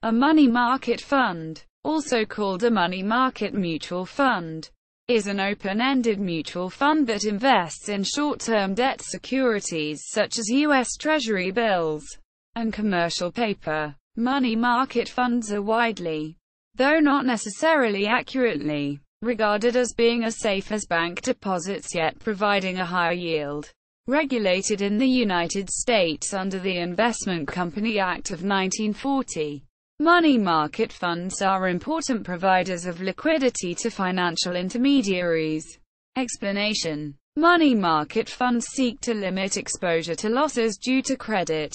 A money market fund, also called a money market mutual fund, is an open-ended mutual fund that invests in short-term debt securities such as US Treasury bills and commercial paper. Money market funds are widely, though not necessarily accurately, regarded as being as safe as bank deposits, yet providing a higher yield. Regulated in the United States under the Investment Company Act of 1940, money market funds are important providers of liquidity to financial intermediaries. Explanation: money market funds seek to limit exposure to losses due to credit,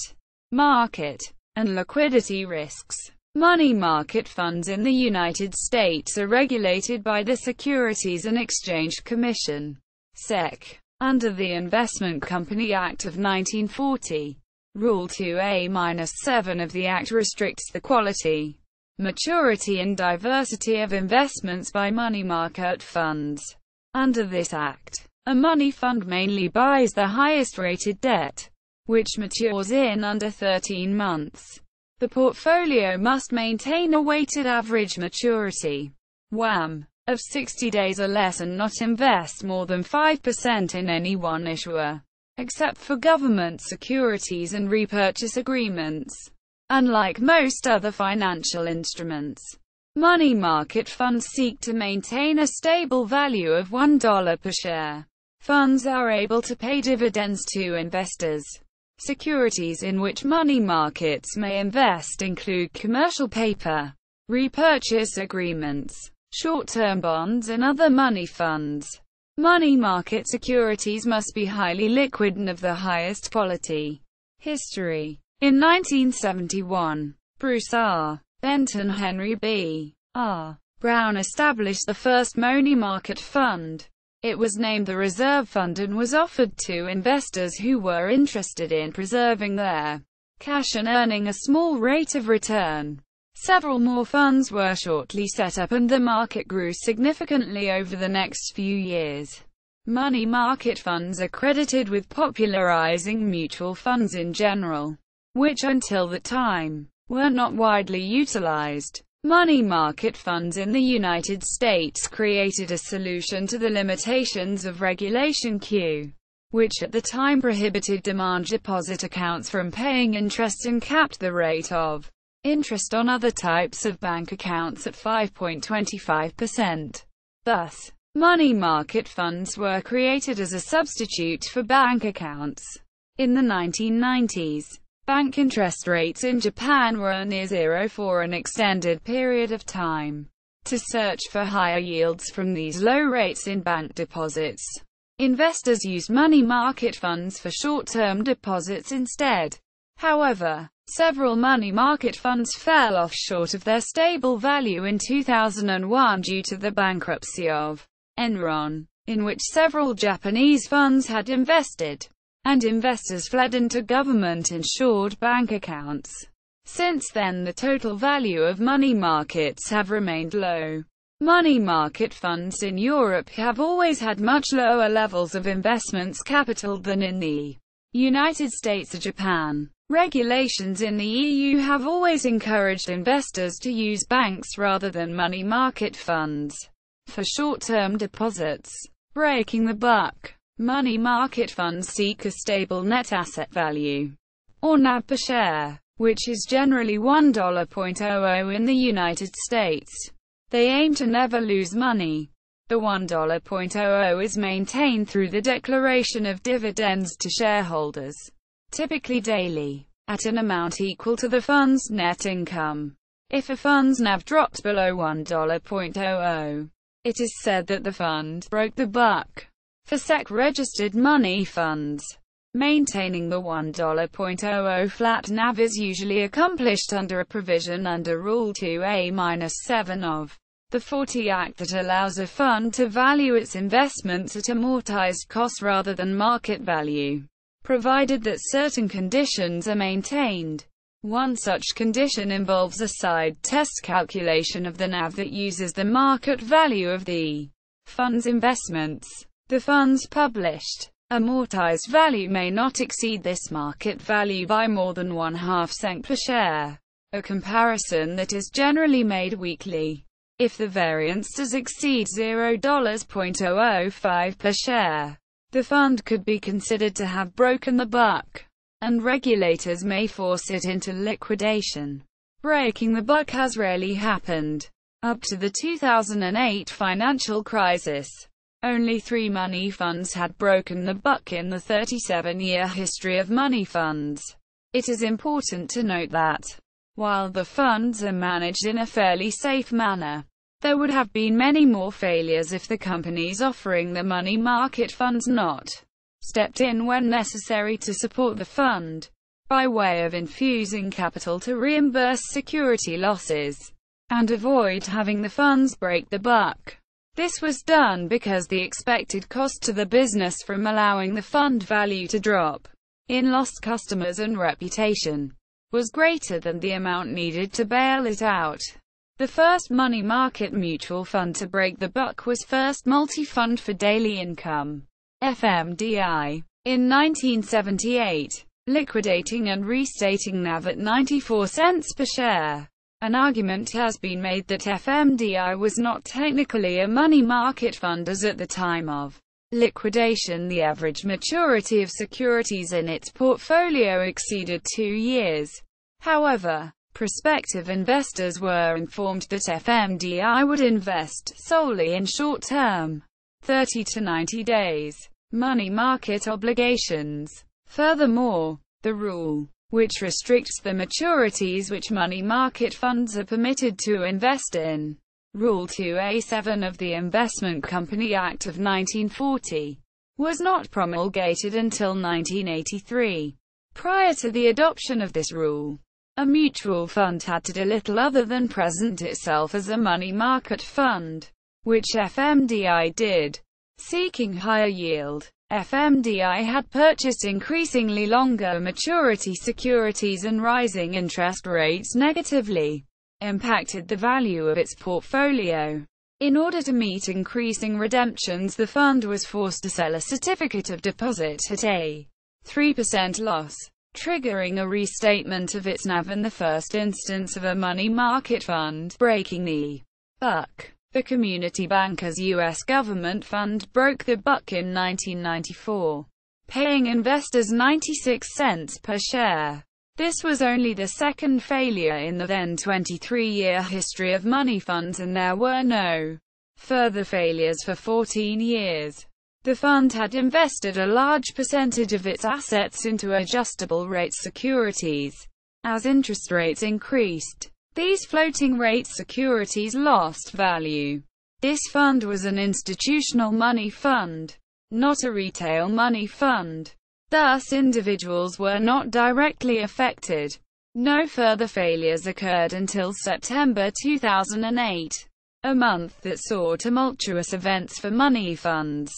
market, and liquidity risks. Money market funds in the United States are regulated by the Securities and Exchange Commission, SEC, under the Investment Company Act of 1940. Rule 2A-7 of the Act restricts the quality, maturity and diversity of investments by money market funds. Under this Act, a money fund mainly buys the highest-rated debt, which matures in under 13 months. The portfolio must maintain a weighted average maturity (WAM) of 60 days or less and not invest more than 5% in any one issuer, except for government securities and repurchase agreements. Unlike most other financial instruments, money market funds seek to maintain a stable value of $1 per share. Funds are able to pay dividends to investors. Securities in which money markets may invest include commercial paper, repurchase agreements, short-term bonds and other money funds. Money market securities must be highly liquid and of the highest quality. History: in 1971, Bruce R. Benton Henry B. R. Brown established the first money market fund. It was named the Reserve Fund and was offered to investors who were interested in preserving their cash and earning a small rate of return. Several more funds were shortly set up and the market grew significantly over the next few years. Money market funds are credited with popularizing mutual funds in general, which until that time were not widely utilized. Money market funds in the United States created a solution to the limitations of Regulation Q, which at the time prohibited demand deposit accounts from paying interest and capped the rate of interest on other types of bank accounts at 5.25%. Thus, money market funds were created as a substitute for bank accounts. In the 1990s, bank interest rates in Japan were near zero for an extended period of time. To search for higher yields from these low rates in bank deposits, investors used money market funds for short-term deposits instead. However, several money market funds fell off short of their stable value in 2001 due to the bankruptcy of Enron, in which several Japanese funds had invested, and investors fled into government-insured bank accounts. Since then, the total value of money markets have remained low. Money market funds in Europe have always had much lower levels of investments capital than in the United States or Japan. Regulations in the EU have always encouraged investors to use banks rather than money market funds for short-term deposits. Breaking the buck. Money market funds seek a stable net asset value, or NAV per share, which is generally $1.00 in the United States. They aim to never lose money. The $1.00 is maintained through the declaration of dividends to shareholders, typically daily, at an amount equal to the fund's net income. If a fund's NAV dropped below $1.00, it is said that the fund broke the buck. For SEC-registered money funds, maintaining the $1.00 flat NAV is usually accomplished under a provision under Rule 2A-7 of the 40 Act that allows a fund to value its investments at amortized cost rather than market value, provided that certain conditions are maintained. One such condition involves a side test calculation of the NAV that uses the market value of the fund's investments. The fund's published amortized value may not exceed this market value by more than 1/2 cent per share. a comparison that is generally made weekly. If the variance does exceed $0.005 per share, the fund could be considered to have broken the buck, and regulators may force it into liquidation. Breaking the buck has rarely happened. Up to the 2008 financial crisis, only 3 money funds had broken the buck in the 37-year history of money funds. It is important to note that, while the funds are managed in a fairly safe manner, there would have been many more failures if the companies offering the money market funds not stepped in when necessary to support the fund, by way of infusing capital to reimburse security losses, and avoid having the funds break the buck. This was done because the expected cost to the business from allowing the fund value to drop, in lost customers and reputation, was greater than the amount needed to bail it out. The first money market mutual fund to break the buck was First Multi-Fund for Daily Income, FMDI, in 1978, liquidating and restating NAV at 94 cents per share. An argument has been made that FMDI was not technically a money market fund, as at the time of liquidation the average maturity of securities in its portfolio exceeded 2 years. However, prospective investors were informed that FMDI would invest solely in short-term, 30 to 90 days, money market obligations. Furthermore, the rule, which restricts the maturities which money market funds are permitted to invest in, Rule 2A7 of the Investment Company Act of 1940, was not promulgated until 1983. Prior to the adoption of this rule, a mutual fund had to do little other than present itself as a money market fund, which FMDI did. Seeking higher yield, FMDI had purchased increasingly longer maturity securities, and rising interest rates negatively impacted the value of its portfolio. In order to meet increasing redemptions, the fund was forced to sell a certificate of deposit at a 3% loss, triggering a restatement of its NAV in the first instance of a money market fund breaking the buck. The Community Bankers U.S. government fund broke the buck in 1994, paying investors 96 cents per share. This was only the second failure in the then 23-year history of money funds, and there were no further failures for 14 years. The fund had invested a large percentage of its assets into adjustable-rate securities. As interest rates increased, these floating-rate securities lost value. This fund was an institutional money fund, not a retail money fund. Thus, individuals were not directly affected. No further failures occurred until September 2008, a month that saw tumultuous events for money funds.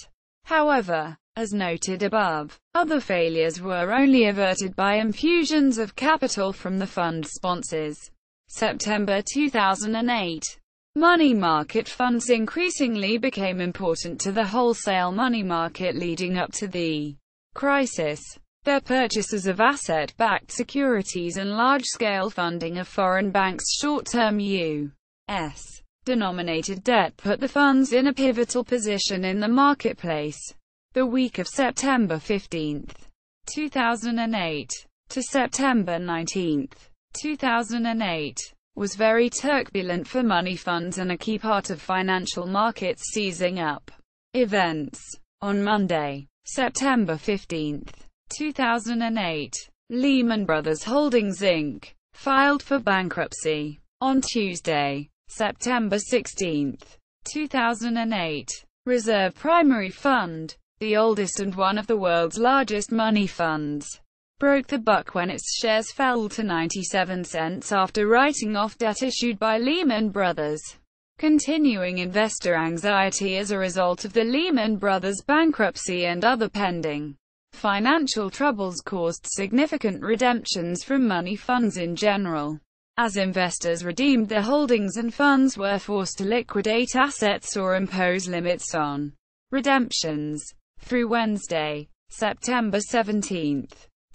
However, as noted above, other failures were only averted by infusions of capital from the fund sponsors. September 2008. Money market funds increasingly became important to the wholesale money market leading up to the crisis. Their purchases of asset-backed securities and large-scale funding of foreign banks' short-term U.S. denominated debt put the funds in a pivotal position in the marketplace. The week of September 15, 2008, to September 19, 2008, was very turbulent for money funds and a key part of financial markets seizing up. Events. On Monday, September 15, 2008, Lehman Brothers Holdings Inc. filed for bankruptcy. On Tuesday, September 16, 2008, Reserve Primary Fund, the oldest and one of the world's largest money funds, broke the buck when its shares fell to 97 cents after writing off debt issued by Lehman Brothers. Continuing investor anxiety as a result of the Lehman Brothers bankruptcy and other pending financial troubles caused significant redemptions from money funds in general. As investors redeemed their holdings and funds were forced to liquidate assets or impose limits on redemptions. Through Wednesday, September 17,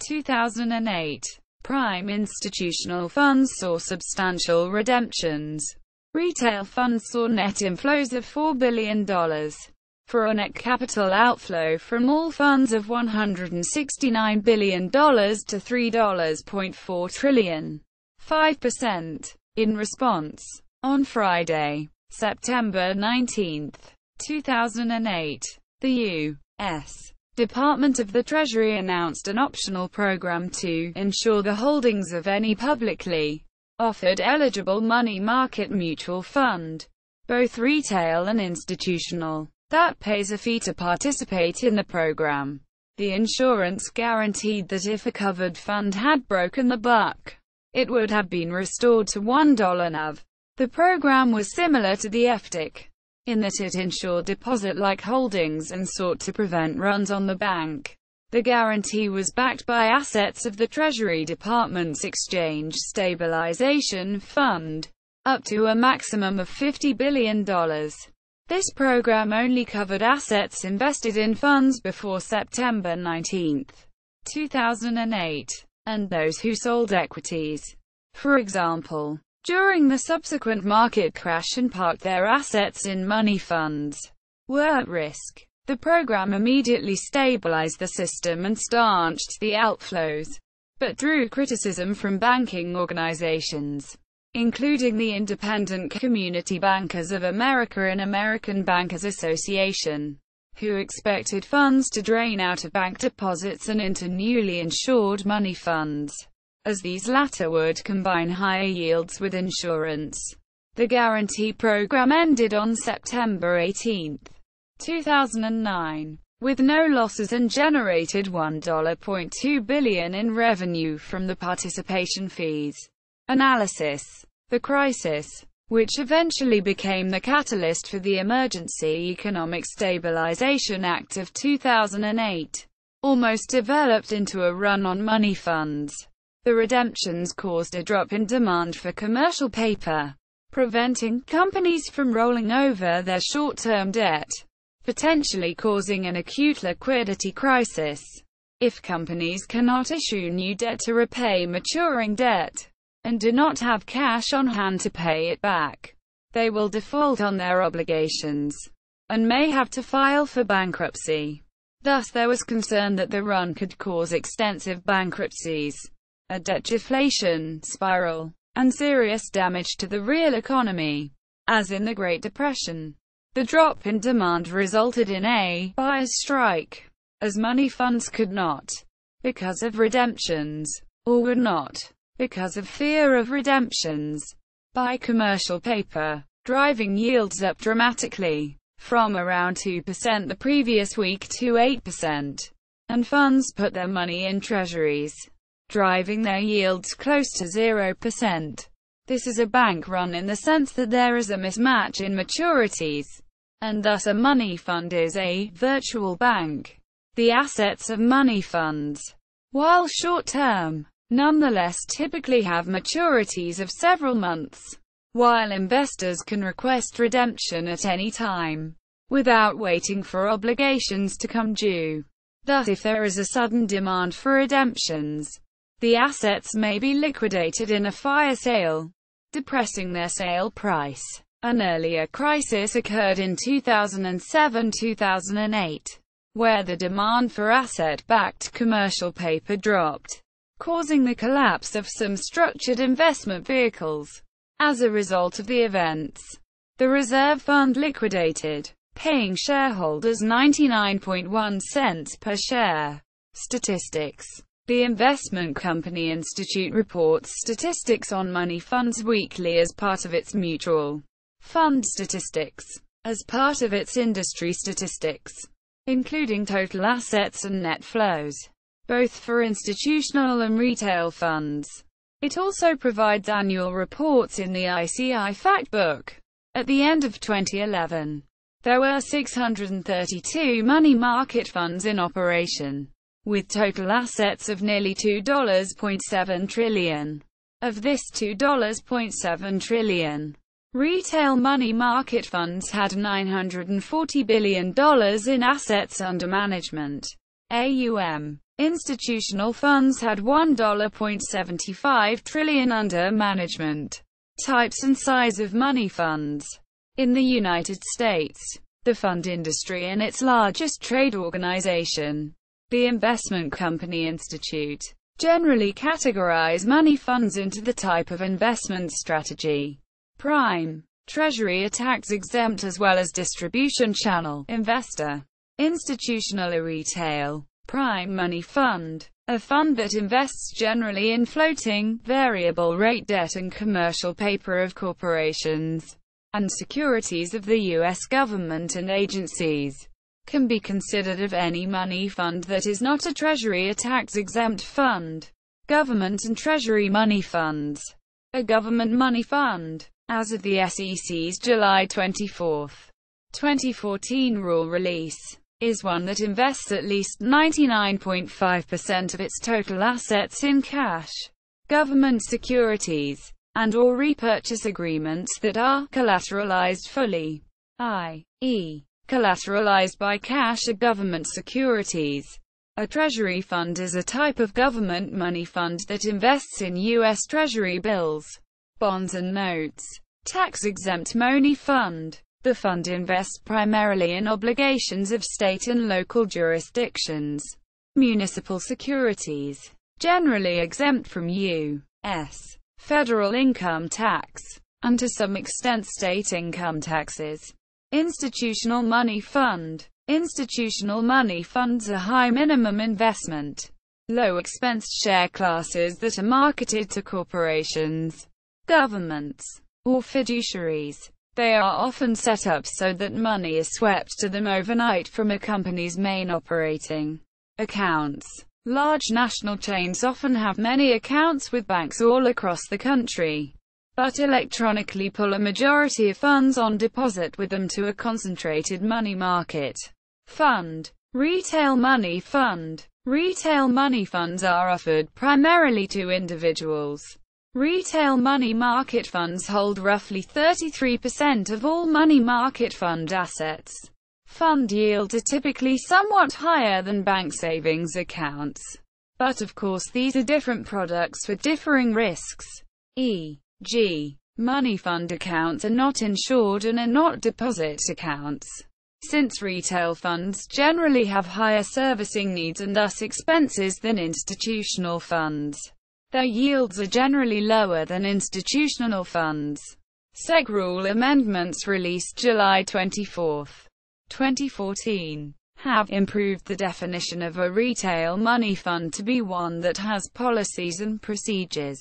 2008, prime institutional funds saw substantial redemptions. Retail funds saw net inflows of $4 billion, for a net capital outflow from all funds of $169 billion to $3.4 trillion, 5%. In response, on Friday, September 19, 2008, the U.S. Department of the Treasury announced an optional program to ensure the holdings of any publicly offered eligible money market mutual fund, both retail and institutional, that pays a fee to participate in the program. The insurance guaranteed that if a covered fund had broken the buck, it would have been restored to $1 NAV. The program was similar to the FDIC, in that it ensured deposit-like holdings and sought to prevent runs on the bank. The guarantee was backed by assets of the Treasury Department's Exchange Stabilization Fund, up to a maximum of $50 billion. This program only covered assets invested in funds before September 19, 2008, and those who sold equities. For example, during the subsequent market crash and parked their assets in money funds, were at risk. The program immediately stabilized the system and stanched the outflows, but drew criticism from banking organizations, including the Independent Community Bankers of America and American Bankers Association, who expected funds to drain out of bank deposits and into newly insured money funds, as these latter would combine higher yields with insurance. The guarantee program ended on September 18, 2009, with no losses and generated $1.2 billion in revenue from the participation fees. Analysis. The crisis, which eventually became the catalyst for the Emergency Economic Stabilization Act of 2008, almost developed into a run on money funds. The redemptions caused a drop in demand for commercial paper, preventing companies from rolling over their short-term debt, potentially causing an acute liquidity crisis. If companies cannot issue new debt to repay maturing debt, and do not have cash on hand to pay it back, they will default on their obligations, and may have to file for bankruptcy. Thus there was concern that the run could cause extensive bankruptcies, a debt deflation spiral, and serious damage to the real economy. As in the Great Depression, the drop in demand resulted in a buyer's strike, as money funds could not, because of redemptions, or would not, because of fear of redemptions, buy commercial paper, driving yields up dramatically, from around 2% the previous week to 8%, and funds put their money in treasuries, driving their yields close to 0%. This is a bank run in the sense that there is a mismatch in maturities, and thus a money fund is a virtual bank. The assets of money funds, while short-term, nonetheless typically have maturities of several months, while investors can request redemption at any time, without waiting for obligations to come due. Thus, if there is a sudden demand for redemptions, the assets may be liquidated in a fire sale, depressing their sale price. An earlier crisis occurred in 2007-2008, where the demand for asset-backed commercial paper dropped, causing the collapse of some structured investment vehicles. As a result of the events, the reserve fund liquidated, paying shareholders 99.1 cents per share. Statistics. The Investment Company Institute reports statistics on money funds weekly as part of its mutual fund statistics, as part of its industry statistics, including total assets and net flows, both for institutional and retail funds. It also provides annual reports in the ICI Factbook. At the end of 2011, there were 632 money market funds in operation, with total assets of nearly $2.7 trillion. Of this $2.7 trillion, retail money market funds had $940 billion in assets under management, AUM. Institutional funds had $1.75 trillion under management. Types and size of money funds. In the United States, the fund industry and its largest trade organization, the Investment Company Institute, generally categorize money funds into the type of investment strategy: prime, treasury or tax-exempt, as well as distribution channel, investor, institutional or retail. Prime money fund, a fund that invests generally in floating, variable rate debt and commercial paper of corporations and securities of the U.S. government and agencies, can be considered of any money fund that is not a treasury or tax-exempt fund. Government and treasury money funds. A government money fund, as of the SEC's July 24, 2014 rule release, is one that invests at least 99.5% of its total assets in cash, government securities, and/or repurchase agreements that are collateralized fully, i.e., collateralized by cash or government securities. A treasury fund is a type of government money fund that invests in U.S. Treasury bills, bonds and notes. Tax-exempt money fund. The fund invests primarily in obligations of state and local jurisdictions, municipal securities, generally exempt from U.S. federal income tax, and to some extent state income taxes. Institutional money fund. Institutional money funds are high minimum investment, low expense share classes that are marketed to corporations, governments, or fiduciaries. They are often set up so that money is swept to them overnight from a company's main operating accounts. Large national chains often have many accounts with banks all across the country, but electronically pull a majority of funds on deposit with them to a concentrated money market fund. Retail money fund. Retail money funds are offered primarily to individuals. Retail money market funds hold roughly 33% of all money market fund assets. Fund yields are typically somewhat higher than bank savings accounts. But of course these are different products with differing risks. E.g., money fund accounts are not insured and are not deposit accounts. Since retail funds generally have higher servicing needs and thus expenses than institutional funds, their yields are generally lower than institutional funds. SEC rule amendments released July 24, 2014, have improved the definition of a retail money fund to be one that has policies and procedures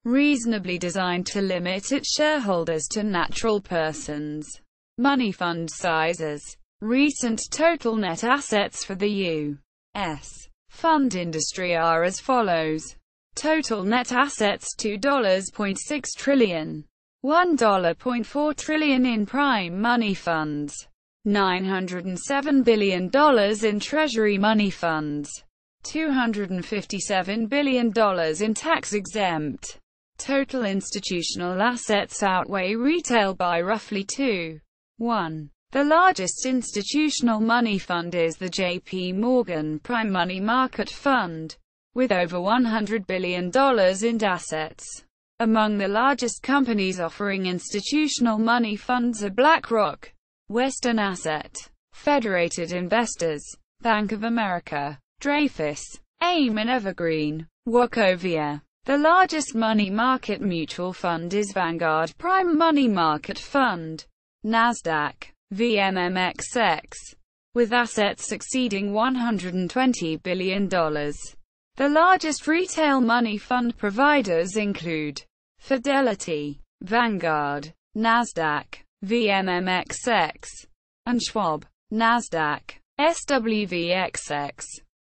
reasonably designed to limit its shareholders to natural persons. Money fund sizes. Recent total net assets for the U.S. fund industry are as follows. Total net assets $2.6 trillion. $1.4 trillion in prime money funds. $907 billion in treasury money funds. $257 billion in tax-exempt. Total institutional assets outweigh retail by roughly 2:1. The largest institutional money fund is the J.P. Morgan Prime Money Market Fund, with over $100 billion in assets. Among the largest companies offering institutional money funds are BlackRock, Western Asset, Federated Investors, Bank of America, Dreyfus, AIM and Evergreen. Wachovia. The largest money market mutual fund is Vanguard Prime Money Market Fund, NASDAQ, VMMXX, with assets exceeding $120 billion. The largest retail money fund providers include Fidelity, Vanguard, NASDAQ, VMMXX, and Schwab, NASDAQ, SWVXX.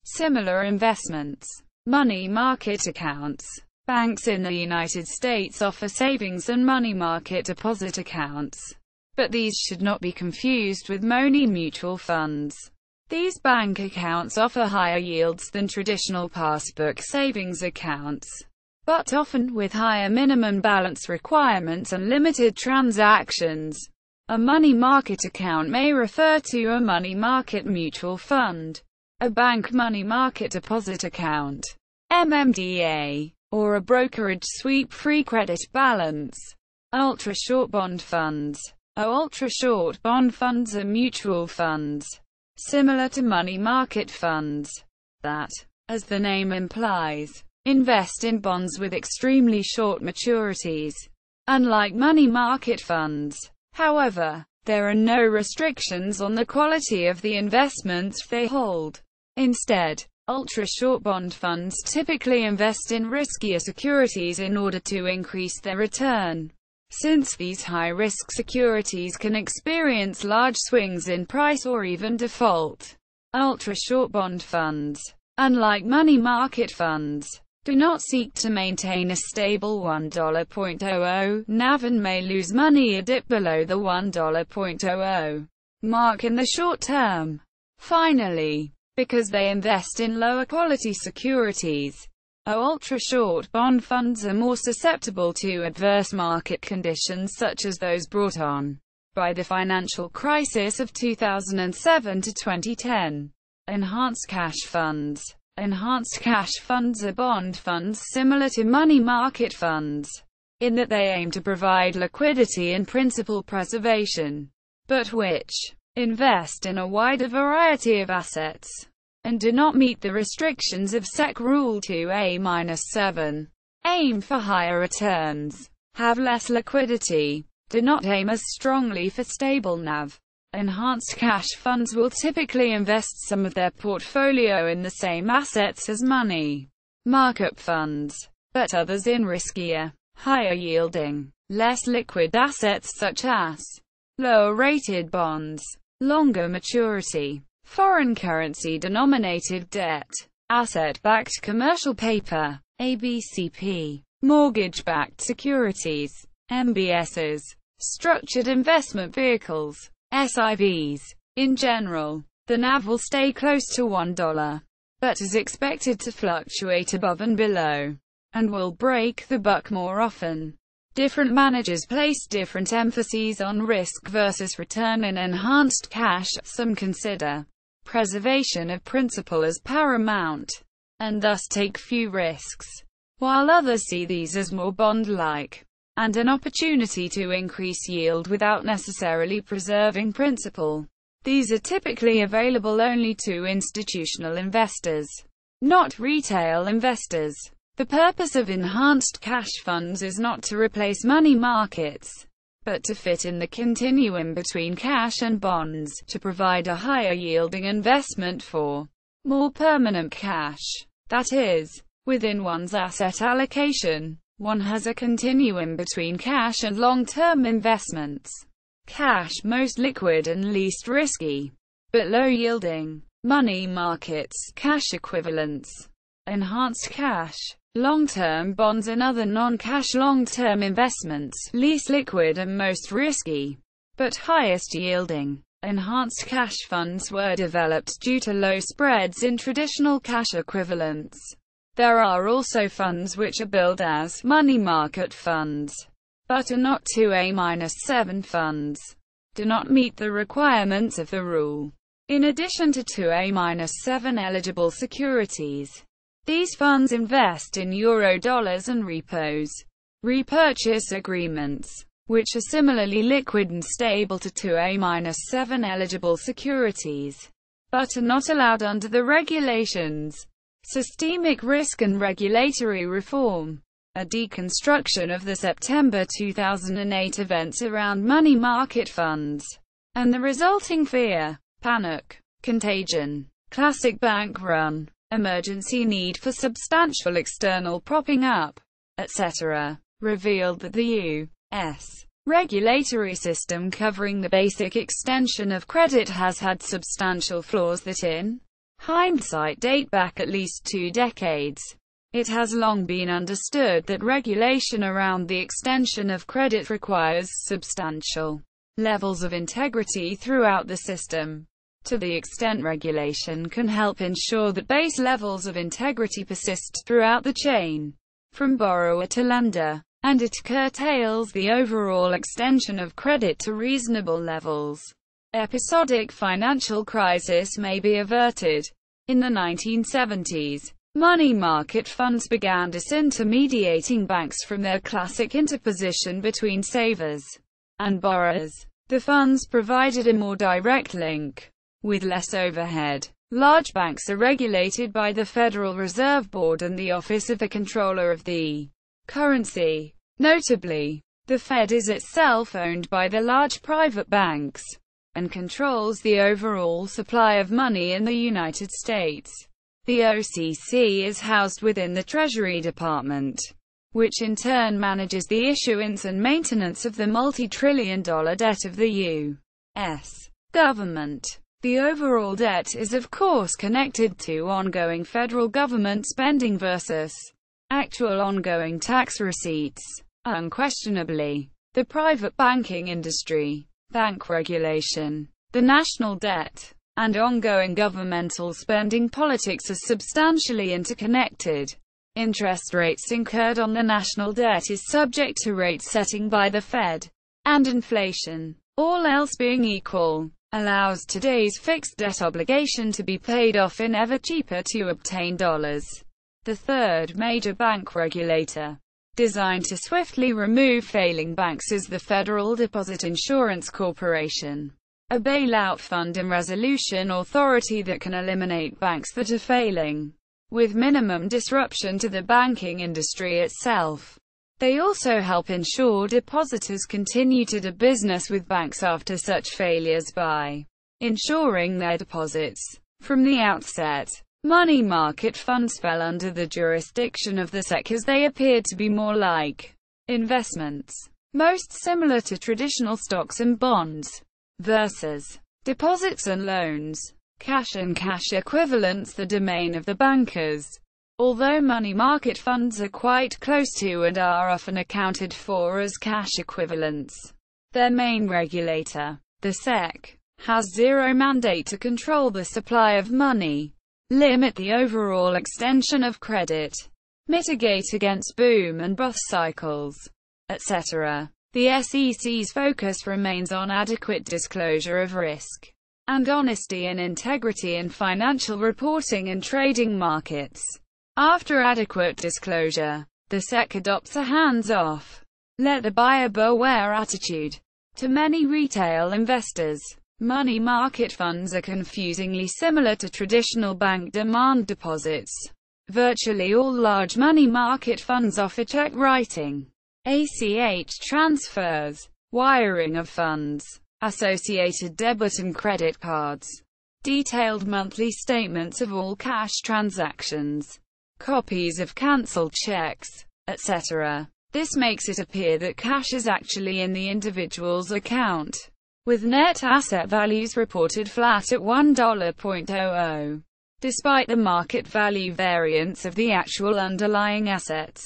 Similar investments. Money market accounts. Banks in the United States offer savings and money market deposit accounts, but these should not be confused with money mutual funds. These bank accounts offer higher yields than traditional passbook savings accounts, but often with higher minimum balance requirements and limited transactions. A money market account may refer to a money market mutual fund. a bank money market deposit account, MMDA, or a brokerage sweep free credit balance. Ultra-short bond funds. Ultra-short bond funds are mutual funds, similar to money market funds, that, as the name implies, invest in bonds with extremely short maturities. Unlike money market funds, however, there are no restrictions on the quality of the investments they hold. Instead, ultra-short bond funds typically invest in riskier securities in order to increase their return. Since these high-risk securities can experience large swings in price or even default, ultra-short bond funds, unlike money market funds, do not seek to maintain a stable $1.00 NAV and may lose money or dip below the $1.00 mark in the short term. Finally, because they invest in lower quality securities, ultra-short bond funds are more susceptible to adverse market conditions such as those brought on by the financial crisis of 2007 to 2010. Enhanced cash funds. Enhanced cash funds are bond funds similar to money market funds, in that they aim to provide liquidity and principal preservation, but which invest in a wider variety of assets, and do not meet the restrictions of SEC Rule 2A-7, aim for higher returns, have less liquidity, do not aim as strongly for stable NAV. Enhanced cash funds will typically invest some of their portfolio in the same assets as money market funds, but others in riskier, higher-yielding, less liquid assets such as lower-rated bonds, longer maturity, foreign currency-denominated debt, asset-backed commercial paper, ABCP, mortgage-backed securities, MBSs, structured investment vehicles, SIVs. In general, the NAV will stay close to $1, but is expected to fluctuate above and below, and will break the buck more often. Different managers place different emphases on risk versus return in enhanced cash. Some consider preservation of principal as paramount, and thus take few risks, while others see these as more bond-like, and an opportunity to increase yield without necessarily preserving principal. These are typically available only to institutional investors, not retail investors. The purpose of enhanced cash funds is not to replace money markets, but to fit in the continuum between cash and bonds, to provide a higher-yielding investment for more permanent cash. That is, within one's asset allocation, one has a continuum between cash and long-term investments. Cash, most liquid and least risky, but low-yielding. Money markets, cash equivalents. Enhanced cash, long-term bonds and other non-cash long-term investments, least liquid and most risky, but highest yielding. Enhanced cash funds were developed due to low spreads in traditional cash equivalents. There are also funds which are billed as money market funds, but are not 2A-7 funds, do not meet the requirements of the rule. In addition to 2A-7 eligible securities, these funds invest in Eurodollars and repos, repurchase agreements, which are similarly liquid and stable to 2A-7 eligible securities, but are not allowed under the regulations. Systemic risk and regulatory reform. A deconstruction of the September 2008 events around money market funds, and the resulting fear, panic, contagion, classic bank run, emergency need for substantial external propping up, etc., revealed that the U.S. regulatory system covering the basic extension of credit has had substantial flaws that in hindsight date back at least 2 decades. It has long been understood that regulation around the extension of credit requires substantial levels of integrity throughout the system. To the extent regulation can help ensure that base levels of integrity persist throughout the chain, from borrower to lender, and it curtails the overall extension of credit to reasonable levels, episodic financial crisis may be averted. In the 1970s, money market funds began disintermediating banks from their classic interposition between savers and borrowers. The funds provided a more direct link, with less overhead. Large banks are regulated by the Federal Reserve Board and the Office of the Comptroller of the Currency. Notably, the Fed is itself owned by the large private banks, and controls the overall supply of money in the United States. The OCC is housed within the Treasury Department, which in turn manages the issuance and maintenance of the multi-trillion-dollar debt of the U.S. government. The overall debt is of course connected to ongoing federal government spending versus actual ongoing tax receipts. Unquestionably, the private banking industry, bank regulation, the national debt, and ongoing governmental spending politics are substantially interconnected. Interest rates incurred on the national debt is subject to rate setting by the Fed, and inflation, all else being equal, allows today's fixed debt obligation to be paid off in ever cheaper to obtain dollars. The third major bank regulator, designed to swiftly remove failing banks, is the Federal Deposit Insurance Corporation, a bailout fund and resolution authority that can eliminate banks that are failing, with minimum disruption to the banking industry itself. They also help ensure depositors continue to do business with banks after such failures by insuring their deposits. From the outset, money market funds fell under the jurisdiction of the SEC as they appeared to be more like investments, most similar to traditional stocks and bonds, versus deposits and loans, cash and cash equivalents, the domain of the bankers. Although money market funds are quite close to and are often accounted for as cash equivalents, their main regulator, the SEC, has zero mandate to control the supply of money, limit the overall extension of credit, mitigate against boom and bust cycles, etc. The SEC's focus remains on adequate disclosure of risk, and honesty and integrity in financial reporting and trading markets. After adequate disclosure, the SEC adopts a hands-off, let the buyer beware attitude. To many retail investors, money market funds are confusingly similar to traditional bank demand deposits. Virtually all large money market funds offer check writing, ACH transfers, wiring of funds, associated debit and credit cards, detailed monthly statements of all cash transactions, copies of cancelled checks, etc. This makes it appear that cash is actually in the individual's account, with net asset values reported flat at $1.00, despite the market value variance of the actual underlying assets.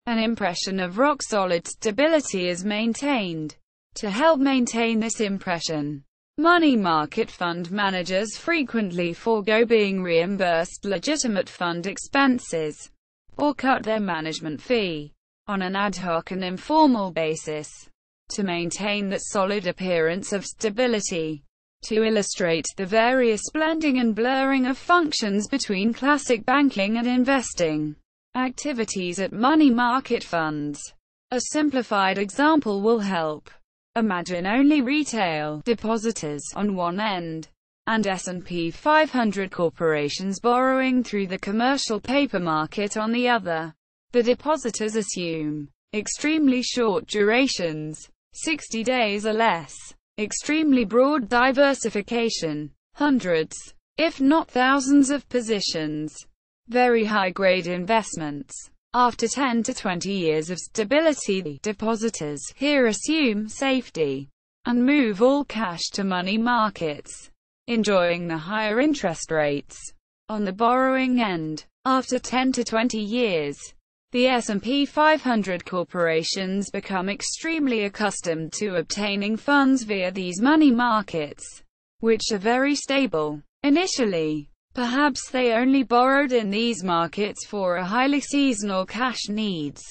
An impression of rock-solid stability is maintained. To help maintain this impression, money market fund managers frequently forego being reimbursed legitimate fund expenses, or cut their management fee, on an ad hoc and informal basis, to maintain that solid appearance of stability. To illustrate the various blending and blurring of functions between classic banking and investing activities at money market funds, a simplified example will help. Imagine only retail depositors on one end, and S&P 500 corporations borrowing through the commercial paper market on the other. The depositors assume extremely short durations, 60 days or less, extremely broad diversification, hundreds, if not thousands of positions, very high-grade investments. After 10 to 20 years of stability, the depositors here assume safety and move all cash to money markets, enjoying the higher interest rates. On the borrowing end, after 10 to 20 years, the S&P 500 corporations become extremely accustomed to obtaining funds via these money markets, which are very stable. Initially, perhaps they only borrowed in these markets for a highly seasonal cash needs,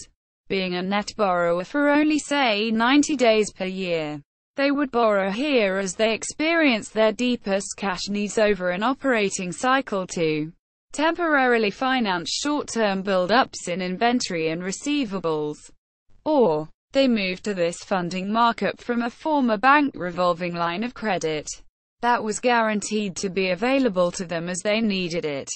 being a net borrower for only say 90 days per year. They would borrow here as they experienced their deepest cash needs over an operating cycle to temporarily finance short-term build-ups in inventory and receivables. Or, they moved to this funding markup from a former bank revolving line of credit that was guaranteed to be available to them as they needed it,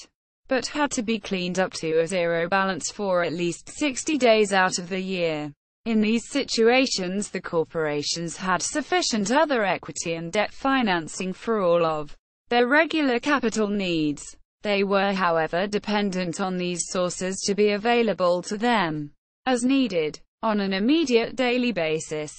but had to be cleaned up to a zero balance for at least 60 days out of the year. In these situations, the corporations had sufficient other equity and debt financing for all of their regular capital needs. They were, however, dependent on these sources to be available to them as needed, on an immediate daily basis.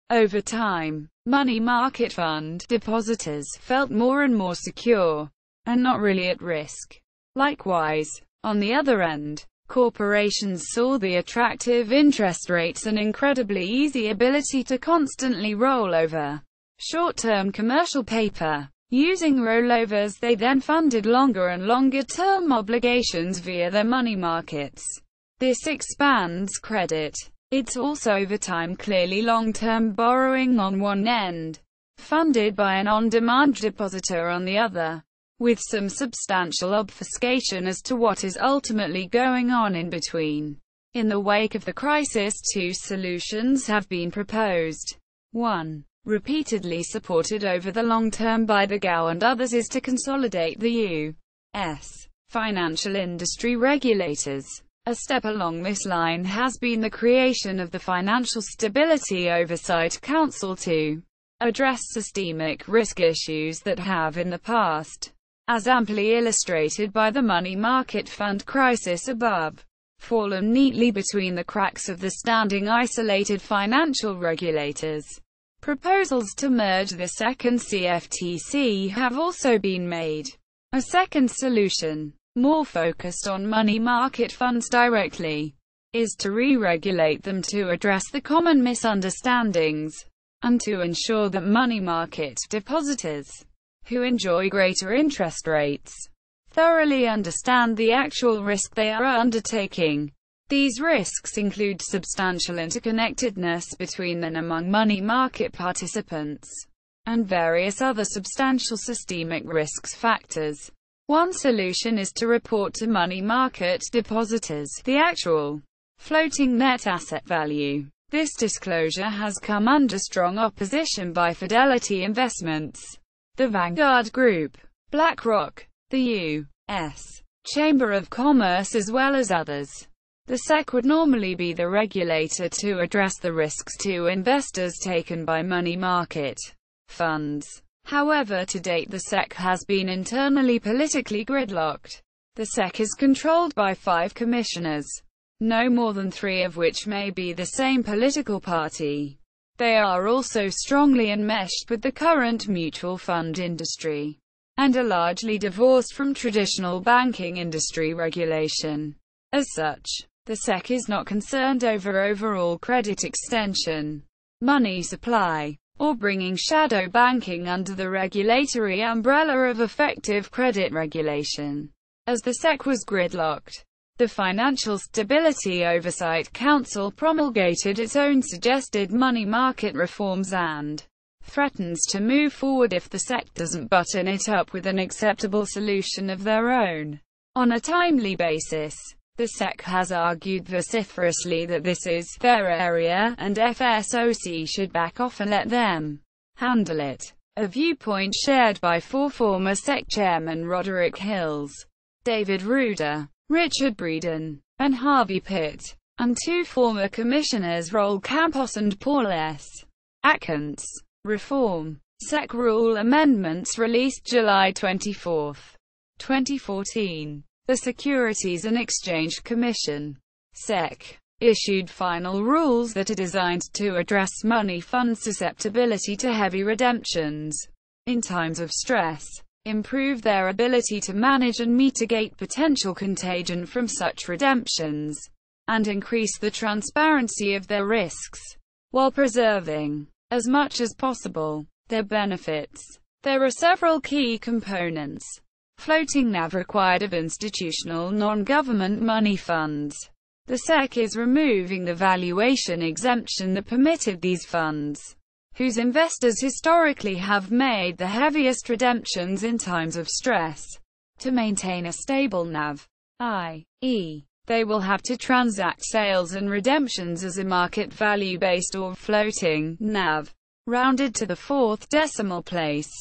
Over time, money market fund depositors felt more and more secure, and not really at risk. Likewise, on the other end, corporations saw the attractive interest rates and incredibly easy ability to constantly roll over short-term commercial paper. Using rollovers, they then funded longer and longer-term obligations via their money markets. This expands credit. It's also over time clearly long-term borrowing on one end, funded by an on-demand depositor on the other, with some substantial obfuscation as to what is ultimately going on in between. In the wake of the crisis, two solutions have been proposed. One, repeatedly supported over the long term by the GAO and others, is to consolidate the U.S. financial industry regulators. A step along this line has been the creation of the Financial Stability Oversight Council to address systemic risk issues that have in the past, as amply illustrated by the money market fund crisis above, fallen neatly between the cracks of the standing isolated financial regulators. Proposals to merge the SEC and CFTC have also been made. A second solution, more focused on money market funds directly, is to re-regulate them to address the common misunderstandings, and to ensure that money market depositors, who enjoy greater interest rates, thoroughly understand the actual risk they are undertaking. These risks include substantial interconnectedness between and among money market participants, and various other substantial systemic risk factors. One solution is to report to money market depositors the actual floating net asset value. This disclosure has come under strong opposition by Fidelity Investments, the Vanguard Group, BlackRock, the U.S. Chamber of Commerce, as well as others. The SEC would normally be the regulator to address the risks to investors taken by money market funds. However, to date the SEC has been internally politically gridlocked. The SEC is controlled by 5 commissioners, no more than 3 of which may be the same political party. They are also strongly enmeshed with the current mutual fund industry, and are largely divorced from traditional banking industry regulation. As such, the SEC is not concerned over overall credit extension, money supply, or bringing shadow banking under the regulatory umbrella of effective credit regulation. As the SEC was gridlocked, the Financial Stability Oversight Council promulgated its own suggested money market reforms and threatens to move forward if the SEC doesn't button it up with an acceptable solution of their own. On a timely basis, the SEC has argued vociferously that this is their area, and FSOC should back off and let them handle it. A viewpoint shared by 4 former SEC chairmen Roderick Hills, David Ruder, Richard Breeden, and Harvey Pitt, and 2 former commissioners Roel Campos and Paul S. Atkins. Reform. SEC rule amendments released July 24, 2014. The Securities and Exchange Commission, SEC, issued final rules that are designed to address money fund susceptibility to heavy redemptions in times of stress, improve their ability to manage and mitigate potential contagion from such redemptions, and increase the transparency of their risks, while preserving, as much as possible, their benefits. There are several key components. Floating NAV required of institutional non-government money funds. The SEC is removing the valuation exemption that permitted these funds, whose investors historically have made the heaviest redemptions in times of stress. To maintain a stable NAV, i.e., they will have to transact sales and redemptions as a market value-based or floating NAV, rounded to the fourth decimal place,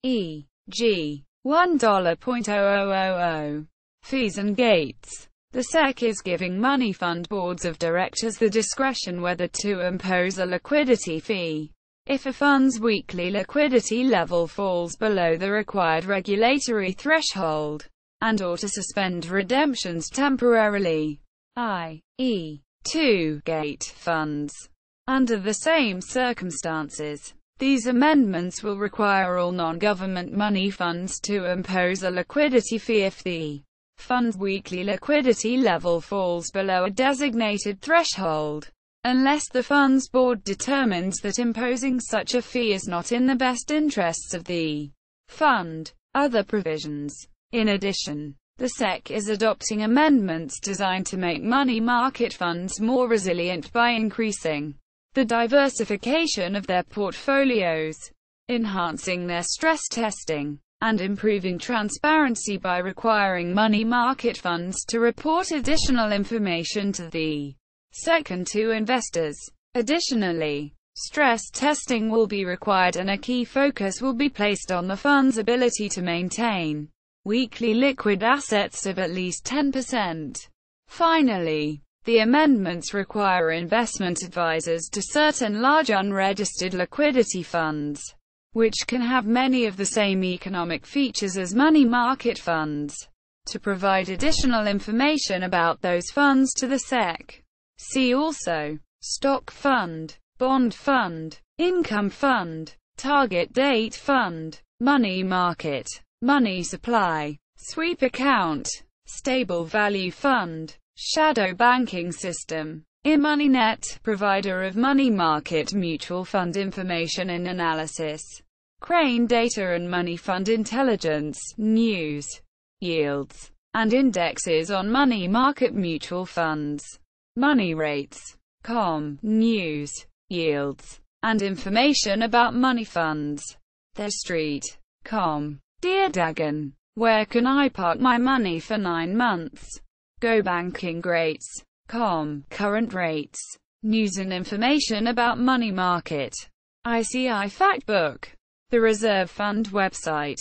e.g., $1.0000. Fees and gates. The SEC is giving money fund boards of directors the discretion whether to impose a liquidity fee if a fund's weekly liquidity level falls below the required regulatory threshold, and/or to suspend redemptions temporarily, i.e., to gate funds. Under the same circumstances, these amendments will require all non-government money funds to impose a liquidity fee if the fund's weekly liquidity level falls below a designated threshold, unless the fund's board determines that imposing such a fee is not in the best interests of the fund. Other provisions. In addition, the SEC is adopting amendments designed to make money market funds more resilient by increasing the diversification of their portfolios, enhancing their stress testing, and improving transparency by requiring money market funds to report additional information to the SEC and to investors. Additionally, stress testing will be required and a key focus will be placed on the fund's ability to maintain weekly liquid assets of at least 10%. Finally, the amendments require investment advisors to certain large unregistered liquidity funds, which can have many of the same economic features as money market funds, to provide additional information about those funds to the SEC. See also: stock fund, bond fund, income fund, target date fund, money market, money supply, sweep account, stable value fund, shadow banking system. eMoneyNet, provider of money market mutual fund information and analysis. Crane Data and Money Fund Intelligence, news, yields, and indexes on money market mutual funds. Money Rates, news, yields, and information about money funds. The Street, Dear Dagon, where can I park my money for 9 months? Go Banking Rates, current rates, news and information about money market. ICI Factbook. The Reserve Fund website.